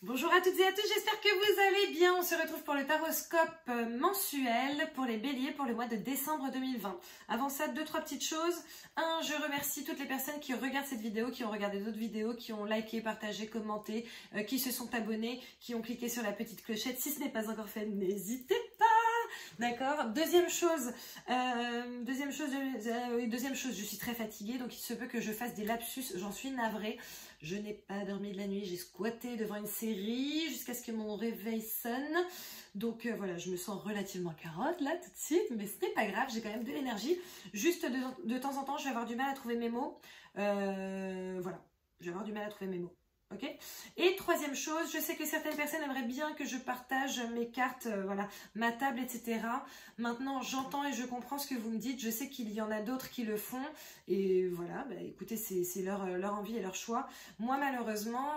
Bonjour à toutes et à tous, j'espère que vous allez bien. On se retrouve pour le taroscope mensuel pour les béliers pour le mois de décembre 2020. Avant ça, deux, trois petites choses. Un, je remercie toutes les personnes qui regardent cette vidéo, qui ont regardé d'autres vidéos, qui ont liké, partagé, commenté, qui se sont abonnés, qui ont cliqué sur la petite clochette. Si ce n'est pas encore fait, n'hésitez pas. D'accord. Deuxième chose, je suis très fatiguée, donc il se peut que je fasse des lapsus, j'en suis navrée. Je n'ai pas dormi de la nuit, j'ai squatté devant une série jusqu'à ce que mon réveil sonne. Donc voilà, je me sens relativement carotte là tout de suite, mais ce n'est pas grave, j'ai quand même de l'énergie. Juste de temps en temps, je vais avoir du mal à trouver mes mots. Voilà, je vais avoir du mal à trouver mes mots. Ok. Et troisième chose, je sais que certaines personnes aimeraient bien que je partage mes cartes, voilà, ma table, etc. Maintenant, j'entends et je comprends ce que vous me dites. Je sais qu'il y en a d'autres qui le font. Et voilà, bah, écoutez, c'est leur envie et leur choix. Moi, malheureusement,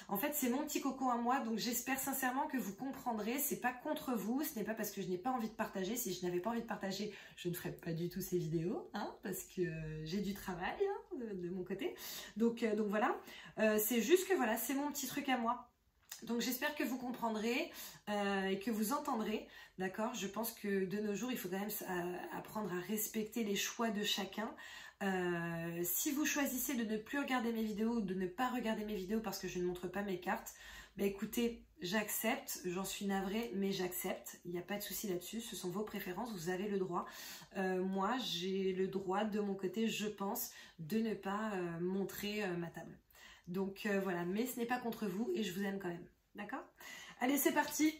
en fait, c'est mon petit coco à moi. Donc, j'espère sincèrement que vous comprendrez. C'est pas contre vous. Ce n'est pas parce que je n'ai pas envie de partager. Si je n'avais pas envie de partager, je ne ferais pas du tout ces vidéos. Hein, parce que j'ai du travail de mon côté. Donc voilà. C'est juste que voilà, c'est mon petit truc à moi. Donc j'espère que vous comprendrez et que vous entendrez, d'accord. Je pense que de nos jours, il faut quand même apprendre à respecter les choix de chacun. Si vous choisissez de ne plus regarder mes vidéos ou de ne pas regarder mes vidéos parce que je ne montre pas mes cartes, bah écoutez, j'accepte, j'en suis navrée, mais j'accepte. Il n'y a pas de souci là-dessus, ce sont vos préférences, vous avez le droit. Moi, j'ai le droit de mon côté, je pense, de ne pas montrer ma table. Donc voilà, mais ce n'est pas contre vous et je vous aime quand même, d'accord? Allez, c'est parti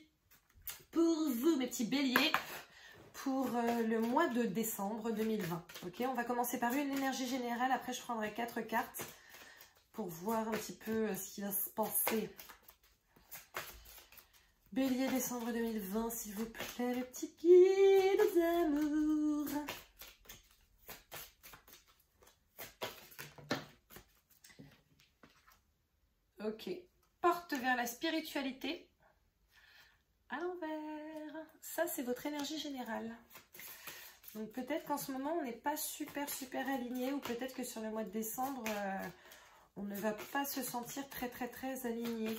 pour vous, mes petits béliers, pour le mois de décembre 2020. Ok, on va commencer par une énergie générale, après je prendrai 4 cartes pour voir un petit peu ce qui va se passer. Bélier, décembre 2020, s'il vous plaît, le petit guide d'amour. Ok, porte vers la spiritualité à l'envers. Ça, c'est votre énergie générale. Donc peut-être qu'en ce moment, on n'est pas super aligné, ou peut-être que sur le mois de décembre, on ne va pas se sentir très aligné.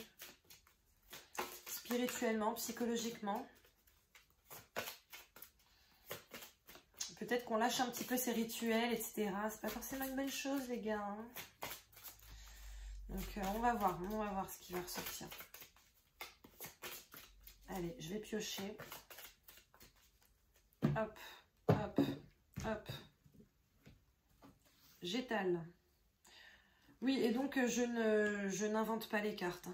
Spirituellement, psychologiquement. Peut-être qu'on lâche un petit peu ses rituels, etc. C'est pas forcément une bonne chose, les gars. Hein. Donc on va voir ce qui va ressortir. Allez, je vais piocher. Hop, hop, hop. J'étale. Oui, et donc je n'invente pas les cartes.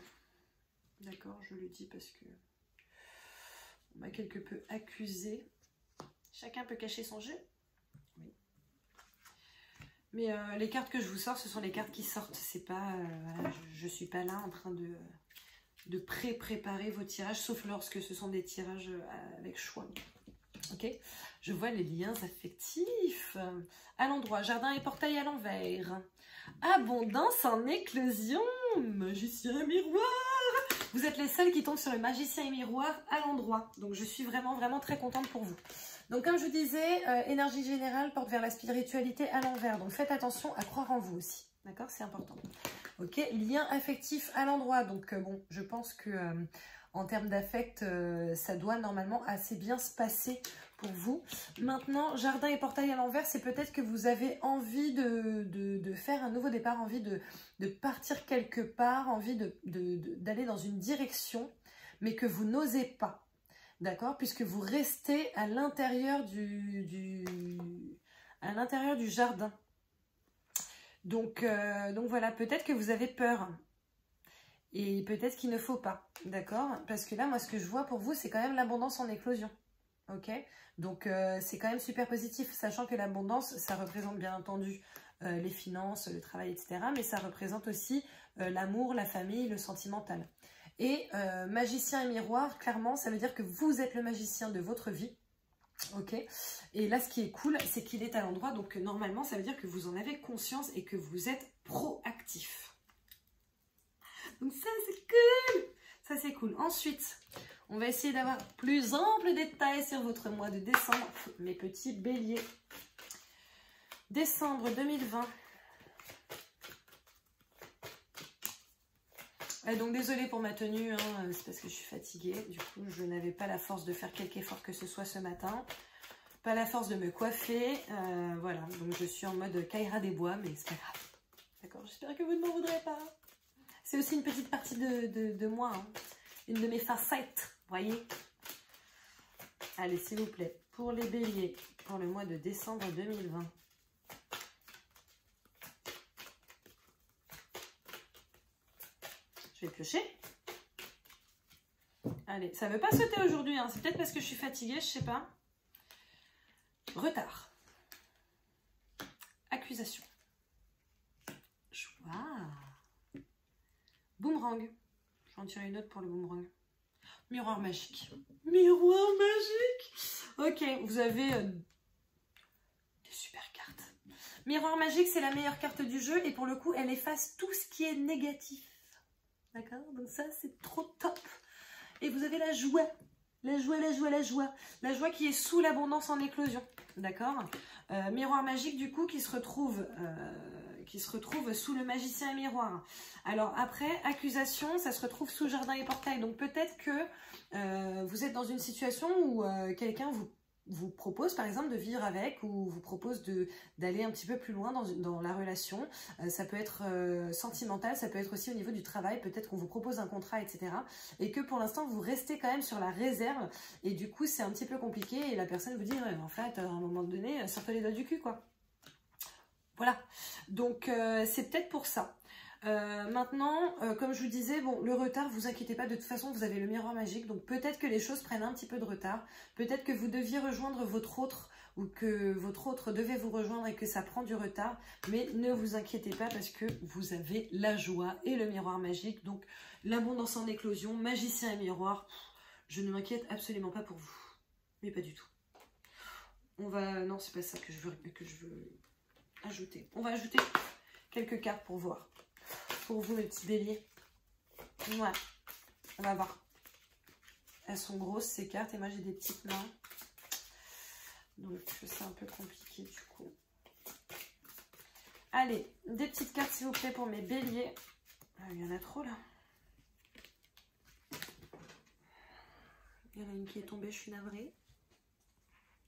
D'accord, je le dis parce que on m'a quelque peu accusé. Chacun peut cacher son jeu. Oui. Mais les cartes que je vous sors, ce sont les cartes qui sortent. C'est pas, voilà, je ne suis pas là en train de préparer vos tirages, sauf lorsque ce sont des tirages avec choix. Ok. Je vois les liens affectifs. À l'endroit, jardin et portail à l'envers. Abondance en éclosion. Magicien et miroir. Vous êtes les seuls qui tombent sur le magicien et miroir à l'endroit. Donc je suis vraiment très contente pour vous. Donc comme je vous disais, énergie générale porte vers la spiritualité à l'envers. Donc faites attention à croire en vous aussi. D'accord, c'est important. Ok, lien affectif à l'endroit. Donc bon, je pense que en termes d'affect, ça doit normalement assez bien se passer pour vous. Maintenant, jardin et portail à l'envers, c'est peut-être que vous avez envie de faire un nouveau départ, envie de partir quelque part, envie d'aller dans une direction, mais que vous n'osez pas. D'accord, puisque vous restez à l'intérieur du jardin. Donc voilà, peut-être que vous avez peur. Et peut-être qu'il ne faut pas. D'accord? Parce que là, moi, ce que je vois pour vous, c'est quand même l'abondance en éclosion. Ok? Donc c'est quand même super positif, sachant que l'abondance, ça représente bien entendu les finances, le travail, etc. Mais ça représente aussi l'amour, la famille, le sentimental. Et magicien et miroir, clairement, ça veut dire que vous êtes le magicien de votre vie. Ok. Et là, ce qui est cool, c'est qu'il est à l'endroit. Donc, normalement, ça veut dire que vous en avez conscience et que vous êtes proactif. Donc, ça, c'est cool. Ça, c'est cool. Ensuite, on va essayer d'avoir plus ample détail sur votre mois de décembre. Mes petits béliers. Décembre 2020. Donc désolée pour ma tenue, hein, c'est parce que je suis fatiguée. Du coup, je n'avais pas la force de faire quelque effort que ce soit ce matin. Pas la force de me coiffer. Voilà, donc je suis en mode Kaira des Bois, mais c'est pas grave. D'accord, j'espère que vous ne m'en voudrez pas. C'est aussi une petite partie de moi. Hein. Une de mes facettes, voyez. Allez, s'il vous plaît, pour les béliers, pour le mois de décembre 2020. Je vais piocher. Allez, ça ne veut pas sauter aujourd'hui. Hein. C'est peut-être parce que je suis fatiguée, je sais pas. Retard. Accusation. Joie. Boomerang. Je vais en tirer une autre pour le boomerang. Miroir magique. Miroir magique. Ok, vous avez des super cartes. Miroir magique, c'est la meilleure carte du jeu. Et pour le coup, elle efface tout ce qui est négatif. D'accord? Donc ça, c'est trop top. Et vous avez la joie. La joie, la joie, la joie. La joie qui est sous l'abondance en éclosion. D'accord? Miroir magique, du coup, qui se retrouve sous le magicien et miroir. Alors après, accusation, ça se retrouve sous jardin et portail. Donc peut-être que vous êtes dans une situation où quelqu'un vous propose par exemple de vivre avec ou vous propose d'aller un petit peu plus loin dans la relation. Ça peut être sentimental, ça peut être aussi au niveau du travail, peut-être qu'on vous propose un contrat, etc. Et que pour l'instant vous restez quand même sur la réserve et du coup c'est un petit peu compliqué et la personne vous dit en fait à un moment donné sortez les doigts du cul quoi. Voilà, donc c'est peut-être pour ça. Maintenant, comme je vous disais, bon, le retard, vous inquiétez pas, de toute façon, vous avez le miroir magique, donc peut-être que les choses prennent un petit peu de retard, peut-être que vous deviez rejoindre votre autre, ou que votre autre devait vous rejoindre et que ça prend du retard, mais ne vous inquiétez pas parce que vous avez la joie et le miroir magique, donc l'abondance en éclosion, magicien et miroir, je ne m'inquiète absolument pas pour vous, mais pas du tout. On va, non, c'est pas ça que je veux ajouter. On va ajouter quelques cartes pour voir. Pour vous, les petits béliers. Ouais. On va voir. Elles sont grosses, ces cartes. Et moi, j'ai des petites mains. Donc, c'est un peu compliqué, du coup. Allez, des petites cartes, s'il vous plaît, pour mes béliers. Il y en a trop, là. Il y en a une qui est tombée, je suis navrée.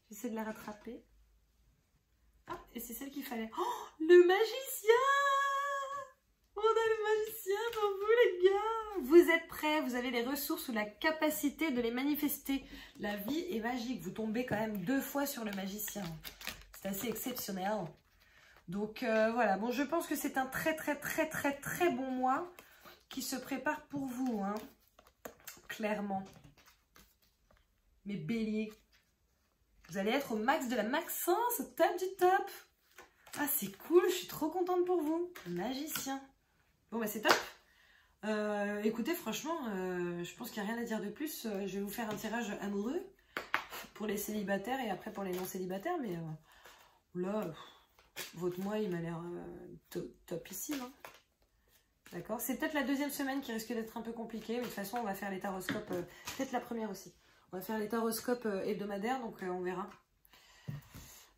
J'essaie de la rattraper. Ah, et c'est celle qu'il fallait. Oh, le magicien! On a le magicien pour vous, les gars! Vous êtes prêts, vous avez les ressources ou la capacité de les manifester. La vie est magique. Vous tombez quand même 2 fois sur le magicien. C'est assez exceptionnel. Donc, voilà. Bon, je pense que c'est un très bon mois qui se prépare pour vous, hein. Clairement. Mes béliers. Vous allez être au max de la maxence, au top du top. Ah, c'est cool, je suis trop contente pour vous. Magicien. Bon, bah c'est top. Écoutez, franchement, je pense qu'il n'y a rien à dire de plus. Je vais vous faire un tirage amoureux pour les célibataires et après pour les non-célibataires. Mais là, votre mois, il m'a l'air topissime. Hein. D'accord? C'est peut-être la 2e semaine qui risque d'être un peu compliquée. Mais de toute façon, on va faire les taroscopes, peut-être la première aussi. On va faire les taroscopes hebdomadaires, donc on verra.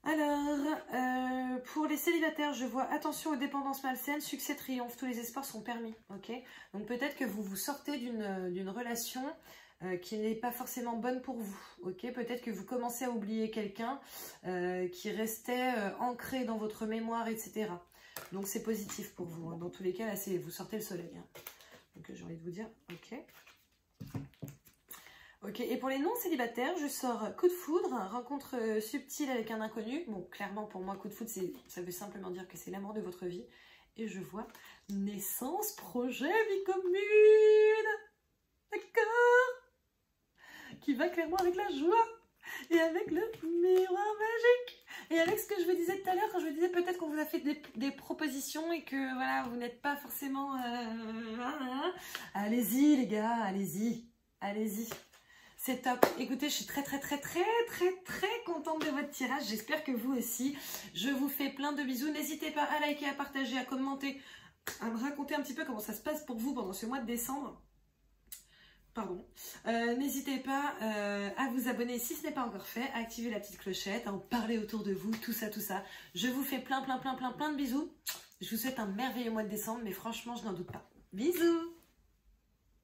Alors, pour les célibataires, je vois attention aux dépendances malsaines, succès, triomphe, tous les espoirs sont permis. Ok, donc peut-être que vous sortez d'une relation qui n'est pas forcément bonne pour vous. Ok, peut-être que vous commencez à oublier quelqu'un qui restait ancré dans votre mémoire, etc. Donc c'est positif pour vous. Hein. Dans tous les cas, là, vous sortez le soleil. Hein. Donc j'ai envie de vous dire, ok. Ok, et pour les non-célibataires, je sors coup de foudre, rencontre subtile avec un inconnu. Bon, clairement, pour moi, coup de foudre, ça veut simplement dire que c'est l'amour de votre vie. Et je vois naissance, projet, vie commune. D'accord? Qui va clairement avec la joie et avec le miroir magique. Et avec ce que je vous disais tout à l'heure, quand je vous disais peut-être qu'on vous a fait des propositions et que voilà, vous n'êtes pas forcément... Allez-y les gars, allez-y, allez-y. C'est top. Écoutez, je suis très contente de votre tirage. J'espère que vous aussi. Je vous fais plein de bisous. N'hésitez pas à liker, à partager, à commenter, à me raconter un petit peu comment ça se passe pour vous pendant ce mois de décembre. Pardon. N'hésitez pas à vous abonner si ce n'est pas encore fait, à activer la petite clochette, à en parler autour de vous, tout ça. Je vous fais plein de bisous. Je vous souhaite un merveilleux mois de décembre, mais franchement, je n'en doute pas. Bisous!